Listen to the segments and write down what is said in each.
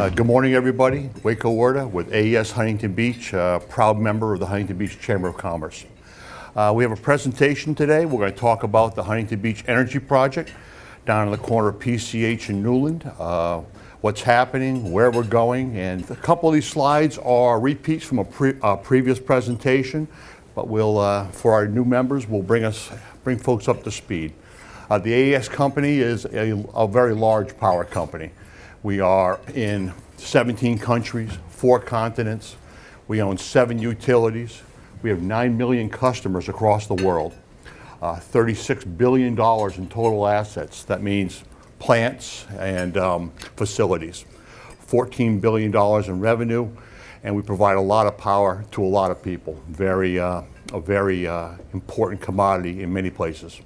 Good morning, everybody. Weikko Wirta with AES Huntington Beach, proud member of the Huntington Beach Chamber of Commerce. We have a presentation today. We're going to talk about the Huntington Beach Energy Project down in the corner of PCH and Newland, what's happening, where we're going, and a couple of these slides are repeats from a previous presentation, but we'll, for our new members, we'll bring folks up to speed. The AES company is a very large power company. We are in 17 countries, 4 continents. We own 7 utilities. We have 9 million customers across the world. $36 billion in total assets. That means plants and facilities. $14 billion in revenue, and we provide a lot of power to a lot of people. A very important commodity in many places.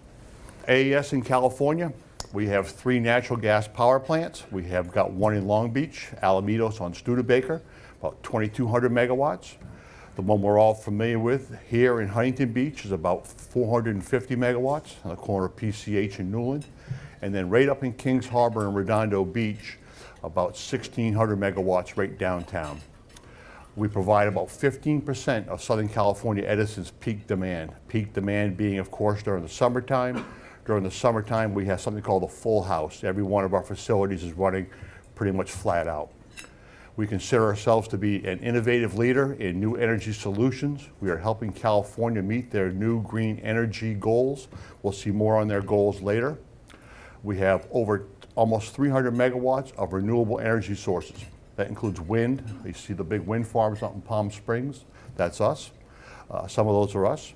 AES in California, we have 3 natural gas power plants. We have got one in Long Beach, Alamitos on Studebaker, about 2,200 megawatts. The one we're all familiar with here in Huntington Beach is about 450 megawatts on the corner of PCH and Newland. And then right up in Kings Harbor and Redondo Beach, about 1,600 megawatts right downtown. We provide about 15% of Southern California Edison's peak demand. Peak demand being, of course, during the summertime. During the summertime, we have something called a full house. Every one of our facilities is running pretty much flat out. We consider ourselves to be an innovative leader in new energy solutions. We are helping California meet their new green energy goals. We'll see more on their goals later. We have over almost 300 megawatts of renewable energy sources. That includes wind. You see the big wind farms out in Palm Springs. That's us. Some of those are us.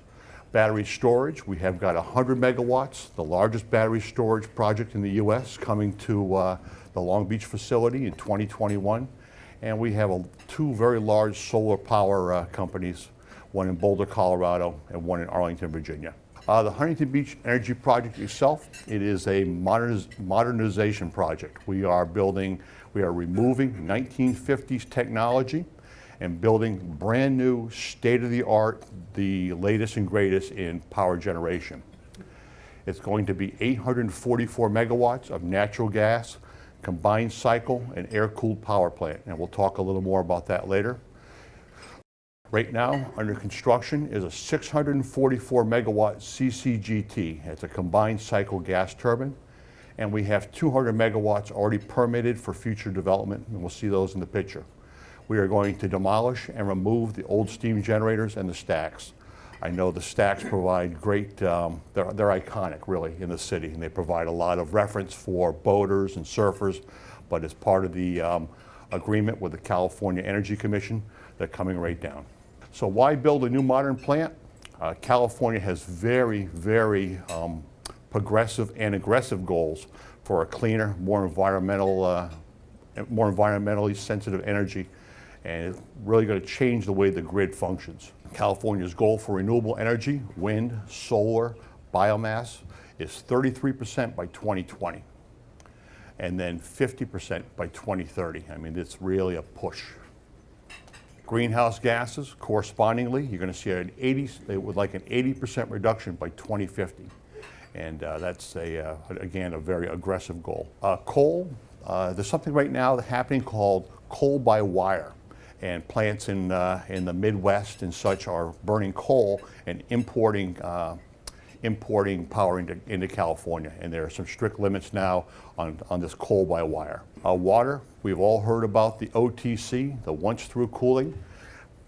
Battery storage, we have got 100 megawatts, the largest battery storage project in the U.S. coming to the Long Beach facility in 2021. And we have 2 very large solar power companies, one in Boulder, Colorado, and one in Arlington, Virginia. The Huntington Beach Energy Project itself, it is a modernization project. We are removing 1950s technology and building brand new, state-of-the-art, the latest and greatest in power generation. It's going to be 844 megawatts of natural gas, combined cycle, and air-cooled power plant, and we'll talk a little more about that later. Right now, under construction is a 644 megawatt CCGT. It's a combined cycle gas turbine, and we have 200 megawatts already permitted for future development, and we'll see those in the picture. We are going to demolish and remove the old steam generators and the stacks. I know the stacks provide great, they're iconic really in the city, and they provide a lot of reference for boaters and surfers, but as part of the agreement with the California Energy Commission, they're coming right down. So why build a new modern plant? California has very progressive and aggressive goals for a cleaner, more environmentally sensitive energy, and it's really going to change the way the grid functions. California's goal for renewable energy, wind, solar, biomass, is 33% by 2020, and then 50% by 2030. I mean, it's really a push. Greenhouse gases, correspondingly, you're going to see they would like an 80% reduction by 2050. And that's, again, a very aggressive goal. Coal, there's something right now that's happening called coal by wire. And plants in the Midwest and such are burning coal and importing power into California. And there are some strict limits now on this coal by wire. Water, we've all heard about the OTC, the once-through cooling.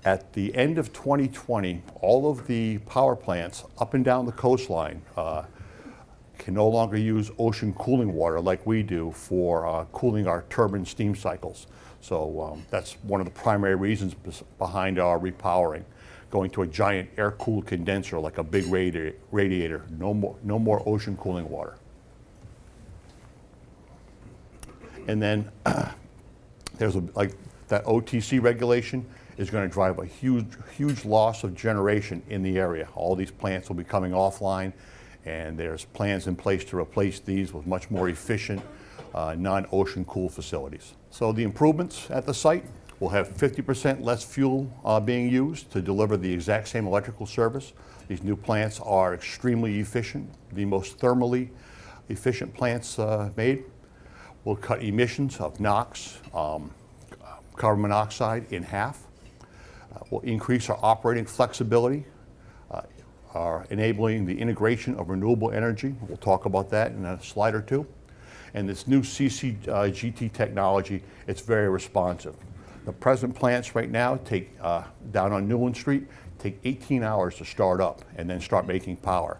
At the end of 2020, all of the power plants up and down the coastline can no longer use ocean cooling water like we do for cooling our turbine steam cycles. So that's one of the primary reasons behind our repowering, going to a giant air-cooled condenser like a big radiator. No more ocean cooling water. And then there's that OTC regulation is going to drive a huge loss of generation in the area. All these plants will be coming offline, and there's plans in place to replace these with much more efficient non-ocean cool facilities. So the improvements at the site will have 50% less fuel being used to deliver the exact same electrical service. These new plants are extremely efficient, the most thermally efficient plants made. We'll cut emissions of NOx, carbon monoxide in half. Will increase our operating flexibility, are enabling the integration of renewable energy. We'll talk about that in a slide or two. And this new CCGT technology, it's very responsive. The present plants right now take, down on Newland Street, take 18 hours to start up and then start making power.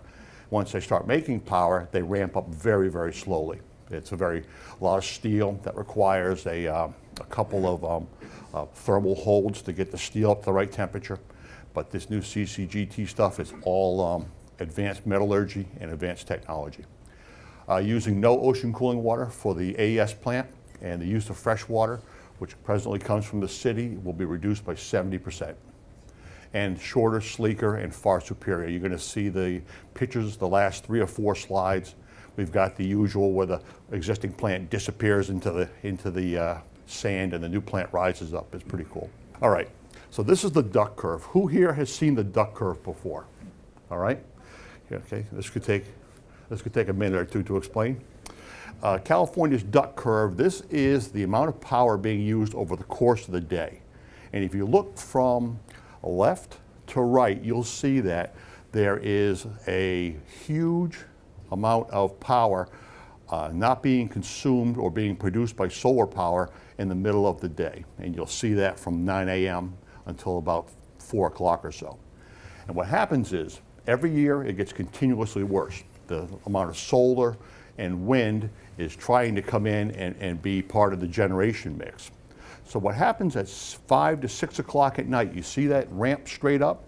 Once they start making power, they ramp up very, very slowly. It's a lot of steel that requires a couple of thermal holds to get the steel up to the right temperature. But this new CCGT stuff is all advanced metallurgy and advanced technology. Using no ocean cooling water for the AES plant, and the use of fresh water, which presently comes from the city, will be reduced by 70%. And shorter, sleeker, and far superior. You're going to see the pictures, the last 3 or 4 slides. We've got the usual where the existing plant disappears into the sand and the new plant rises up. It's pretty cool. All right, so this is the duct curve. Who here has seen the duct curve before? All right, okay, this could take a minute or two to explain. California's duct curve, this is the amount of power being used over the course of the day. And if you look from left to right, you'll see that there is a huge amount of power not being consumed or being produced by solar power in the middle of the day. And you'll see that from 9 a.m. until about 4 o'clock or so. And what happens is, every year it gets continuously worse. The amount of solar and wind is trying to come in and be part of the generation mix. So what happens at 5 to 6 o'clock at night, you see that ramp straight up?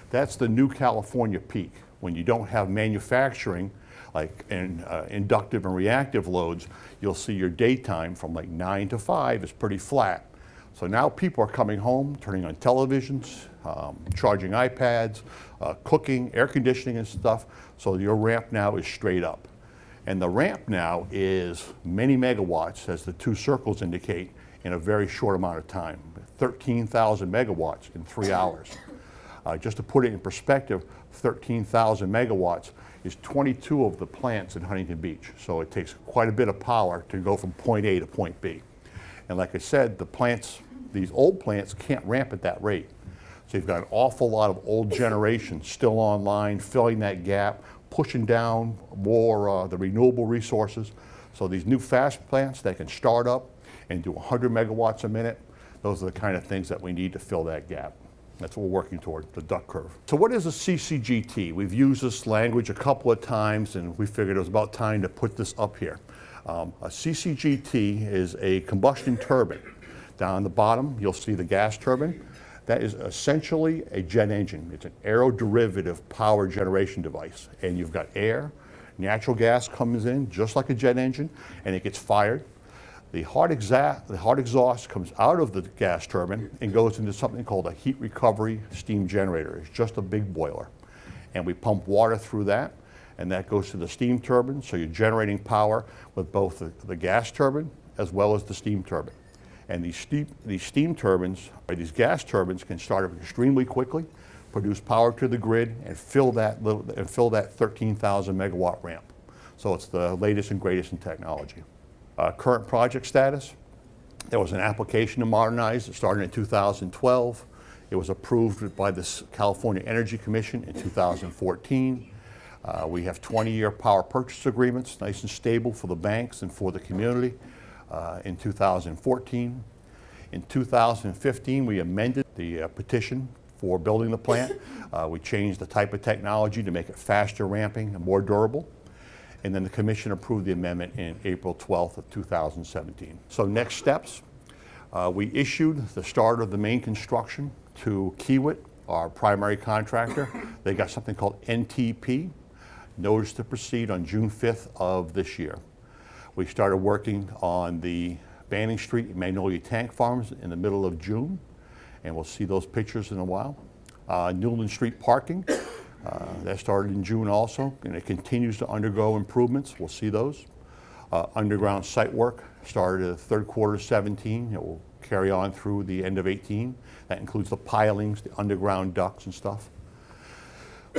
That's the new California peak. When you don't have manufacturing, like inductive and reactive loads, you'll see your daytime from like 9 to 5 is pretty flat. So now people are coming home, turning on televisions, charging iPads, cooking, air conditioning and stuff. So your ramp now is straight up. And the ramp now is many megawatts, as the 2 circles indicate, in a very short amount of time. 13,000 megawatts in 3 hours. Just to put it in perspective, 13,000 megawatts is 22 of the plants in Huntington Beach. So it takes quite a bit of power to go from point A to point B. And like I said, the plants, these old plants can't ramp at that rate. So you've got an awful lot of old generation still online, filling that gap, pushing down more the renewable resources. So these new fast plants that can start up and do 100 megawatts a minute, those are the kind of things that we need to fill that gap. That's what we're working toward, the duct curve. So what is a CCGT? We've used this language a couple of times, and we figured it was about time to put this up here. A CCGT is a combustion turbine. Down the bottom, you'll see the gas turbine. That is essentially a jet engine. It's an aeroderivative power generation device. And you've got air, natural gas comes in just like a jet engine, and it gets fired. The hot exhaust comes out of the gas turbine and goes into something called a heat recovery steam generator. It's just a big boiler. And we pump water through that, and that goes to the steam turbine, so you're generating power with both the gas turbine as well as the steam turbine. And these steam turbines, or these gas turbines, can start up extremely quickly, produce power to the grid, and fill that 13,000 megawatt ramp. So it's the latest and greatest in technology. Current project status: there was an application to modernize. It started in 2012. It was approved by the California Energy Commission in 2014. We have 20-year power purchase agreements, nice and stable for the banks and for the community, in 2014. In 2015, we amended the petition for building the plant. We changed the type of technology to make it faster ramping and more durable. And then the commission approved the amendment in April 12th of 2017. So next steps, we issued the start of the main construction to Kiewit, our primary contractor. They got something called NTP, notice to proceed, on June 5th of this year. We started working on the Banning Street and Magnolia Tank Farms in the middle of June, and we'll see those pictures in a while. Newland Street parking, that started in June also, and it continues to undergo improvements. We'll see those. Underground site work started in the third quarter of 17. It will carry on through the end of 18. That includes the pilings, the underground ducts and stuff.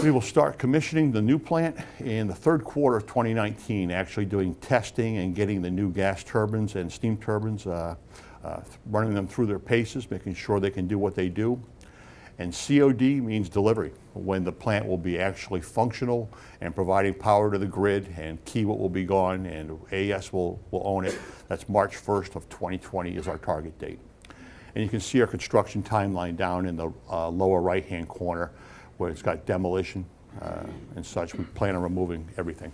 We will start commissioning the new plant in the third quarter of 2019, actually doing testing and getting the new gas turbines and steam turbines running them through their paces, making sure they can do what they do. And COD means delivery, when the plant will be actually functional and providing power to the grid, and Kiewit will be gone and AES will own it. That's March 1st of 2020 is our target date. And you can see our construction timeline down in the lower right-hand corner where it's got demolition and such. We plan on removing everything.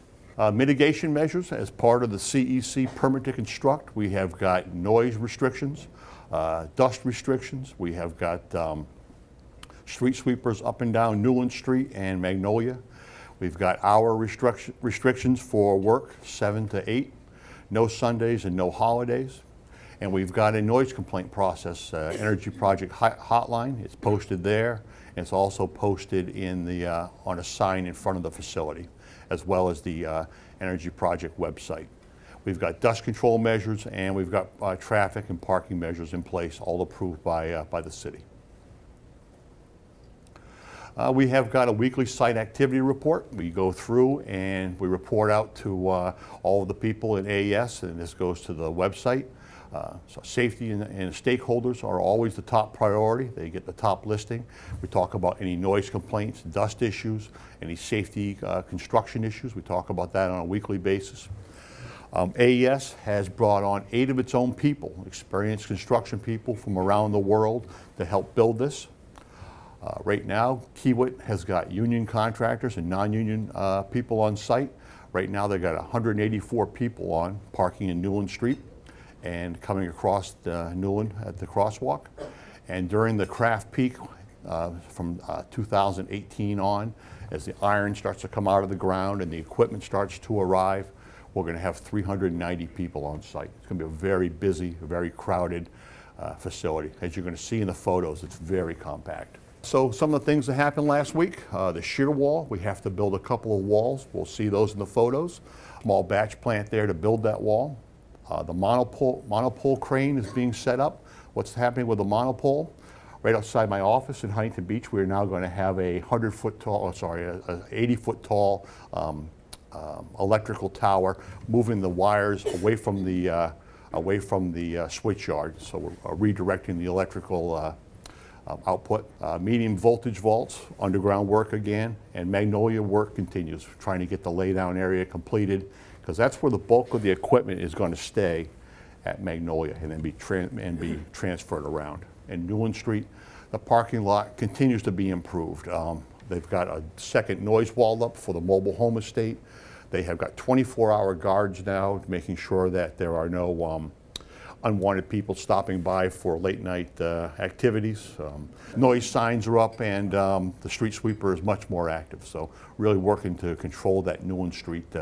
Mitigation measures as part of the CEC permit to construct. We have got noise restrictions, dust restrictions. We have got street sweepers up and down Newland Street and Magnolia. We've got hour restrictions for work, 7 to 8, no Sundays and no holidays. And we've got a noise complaint process, energy project hotline. It's posted there. It's also posted in the, on a sign in front of the facility, as well as the energy project website. We've got dust control measures, and we've got traffic and parking measures in place, all approved by the city. We have got a weekly site activity report. We go through and we report out to all of the people in AES, and this goes to the website. So safety and stakeholders are always the top priority. They get the top listing. We talk about any noise complaints, dust issues, any safety construction issues. We talk about that on a weekly basis. AES has brought on 8 of its own people, experienced construction people from around the world to help build this. Right now, Kiewit has got union contractors and non-union people on site. Right now, they've got 184 people on parking in Newland Street and coming across the Newland at the crosswalk. And during the craft peak from 2018 on, as the iron starts to come out of the ground and the equipment starts to arrive, we're going to have 390 people on site. It's going to be a very busy, very crowded facility. As you're going to see in the photos, it's very compact. So some of the things that happened last week, the shear wall, we have to build a couple of walls. We'll see those in the photos. Small batch plant there to build that wall. The monopole crane is being set up. What's happening with the monopole? Right outside my office in Huntington Beach, we're now going to have a 100-foot tall, sorry, an 80-foot tall electrical tower, moving the wires away from the switch yard. So we're redirecting the electrical output. Medium voltage vaults, underground work again, and Magnolia work continues, trying to get the laydown area completed, because that's where the bulk of the equipment is going to stay at Magnolia and then be transferred around. And Newland Street, the parking lot continues to be improved. They've got a second noise wall up for the mobile home estate. They have got 24-hour guards now, making sure that there are no unwanted people stopping by for late night activities. Noise signs are up, and the street sweeper is much more active. So really working to control that Newland Street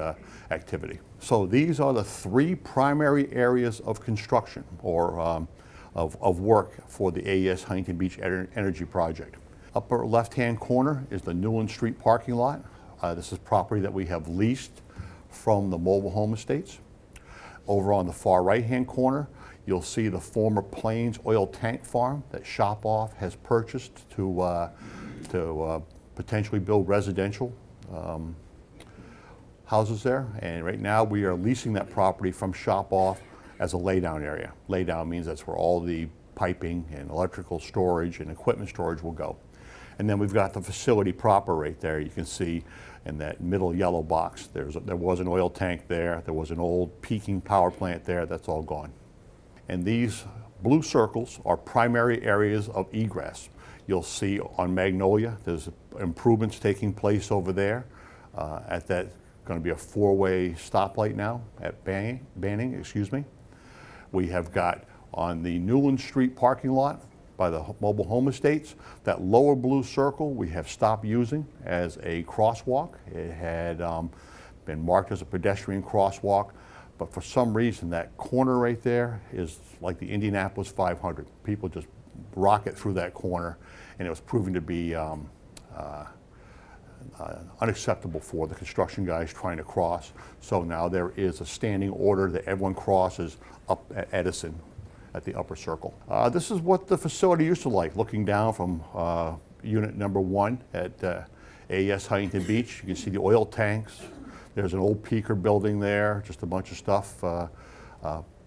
activity. So these are the 3 primary areas of construction or of work for the AES Huntington Beach Energy Project. Upper left-hand corner is the Newland Street parking lot. This is property that we have leased from the mobile home estates. Over on the far right-hand corner, you'll see the former Plains oil tank farm that Shop Off has purchased to potentially build residential houses there. And right now we are leasing that property from Shop Off as a laydown area. Laydown means that's where all the piping and electrical storage and equipment storage will go. And then we've got the facility proper right there. You can see in that middle yellow box, there was an oil tank there. There was an old peaking power plant there. That's all gone. And these blue circles are primary areas of egress. You'll see on Magnolia, there's improvements taking place over there. At that, going to be a 4-way stoplight now at Banning, excuse me. We have got on the Newland Street parking lot by the mobile home estates, that lower blue circle we have stopped using as a crosswalk. It had been marked as a pedestrian crosswalk, but for some reason that corner right there is like the Indianapolis 500. People just rocket through that corner, and it was proving to be unacceptable for the construction guys trying to cross. So now there is a standing order that everyone crosses up at Edison at the upper circle. This is what the facility used to like, looking down from unit number 1 at AES Huntington Beach. You can see the oil tanks. There's an old peaker building there, just a bunch of stuff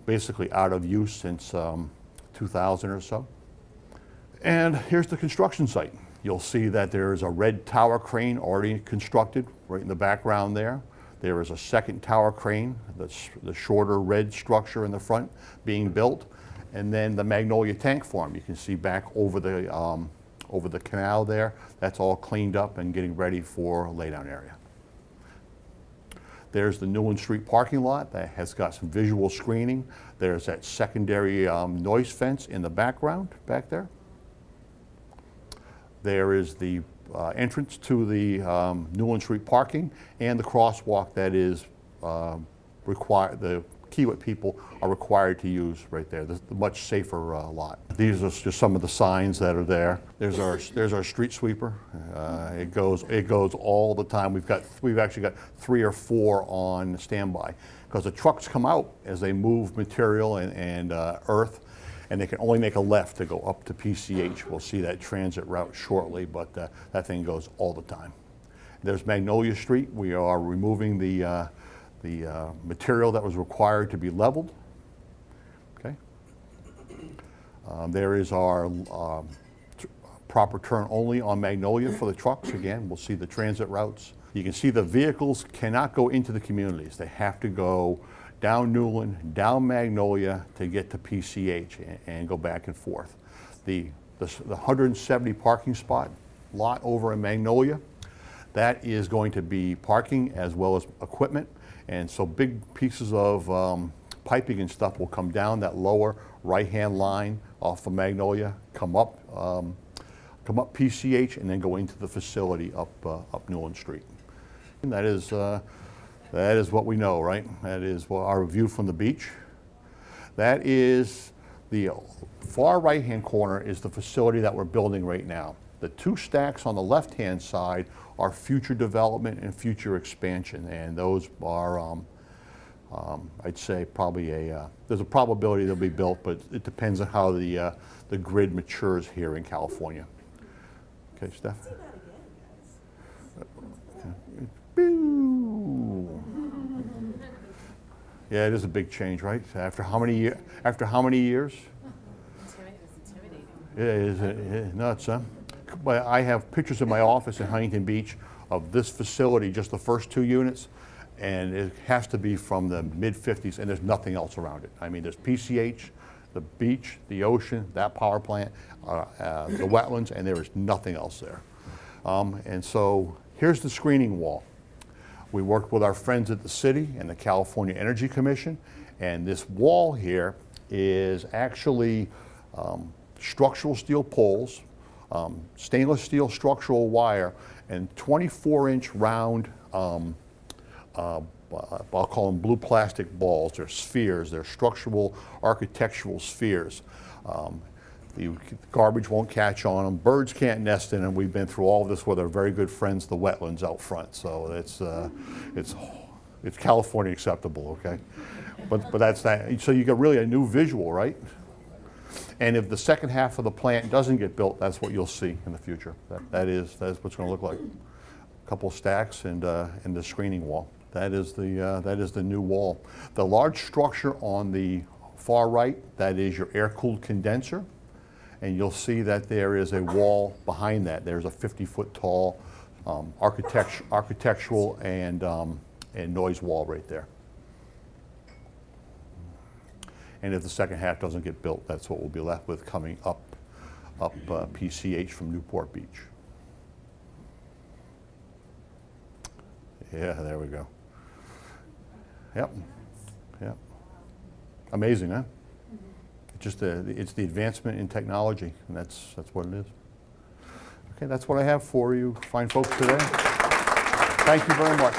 basically out of use since 2000 or so. And here's the construction site. You'll see that there is a red tower crane already constructed right in the background there. There is a second tower crane, that's the shorter red structure in the front, being built. And then the Magnolia tank farm, you can see back over the canal there. That's all cleaned up and getting ready for a laydown area. There's the Newland Street parking lot that has got some visual screening. There's that secondary noise fence in the background back there. There is the entrance to the Newland Street parking and the crosswalk that is required, the Kiewit people are required to use right there. This is a much safer lot. These are just some of the signs that are there. There's our street sweeper. It goes all the time. We've actually got 3 or 4 on standby because the trucks come out as they move material and earth, and they can only make a left to go up to PCH. We'll see that transit route shortly, but that thing goes all the time. There's Magnolia Street. We are removing the material that was required to be leveled. Okay. There is our proper turn only on Magnolia for the trucks. Again, we'll see the transit routes. You can see the vehicles cannot go into the communities. They have to go down Newland, down Magnolia to get to PCH and go back and forth. The 170 parking spot lot over in Magnolia, that is going to be parking as well as equipment. And so big pieces of piping and stuff will come down that lower right-hand line off of Magnolia, come up PCH, and then go into the facility up Newland Street. And that is what we know, right? That is our view from the beach. That is the far right-hand corner is the facility that we're building right now. The 2 stacks on the left-hand side are future development and future expansion, and those are, I'd say, probably there's a probability they'll be built, but it depends on how the grid matures here in California. Okay, Steph? Say that again, guys. Yeah, it is a big change, right? After how many years? It's intimidating. Yeah, it is nuts, huh? But I have pictures in my office in Huntington Beach of this facility, just the first 2 units, and it has to be from the mid-50s, and there's nothing else around it. I mean, there's PCH, the beach, the ocean, that power plant, the wetlands, and there is nothing else there. And so here's the screening wall. We worked with our friends at the city and the California Energy Commission, and this wall here is actually structural steel poles, stainless steel structural wire, and 24-inch round, I'll call them blue plastic balls. They're spheres. They're structural, architectural spheres. The garbage won't catch on them. Birds can't nest in them. We've been through all of this with our very good friends, the wetlands out front. So it's California acceptable, okay? But that's that. So you got really a new visual, right? And if the second half of the plant doesn't get built, that's what you'll see in the future. That is what it's going to look like. A couple of stacks and the screening wall. That is the new wall. The large structure on the far right, that is your air-cooled condenser. And you'll see that there is a wall behind that. There's a 50-foot tall architectural and noise wall right there. And if the second half doesn't get built, that's what we'll be left with coming up PCH from Newport Beach. Yeah, there we go. Yep. Yep. Amazing, huh? Just it's the advancement in technology, and that's what it is. Okay, that's what I have for you fine folks today. Thank you very much.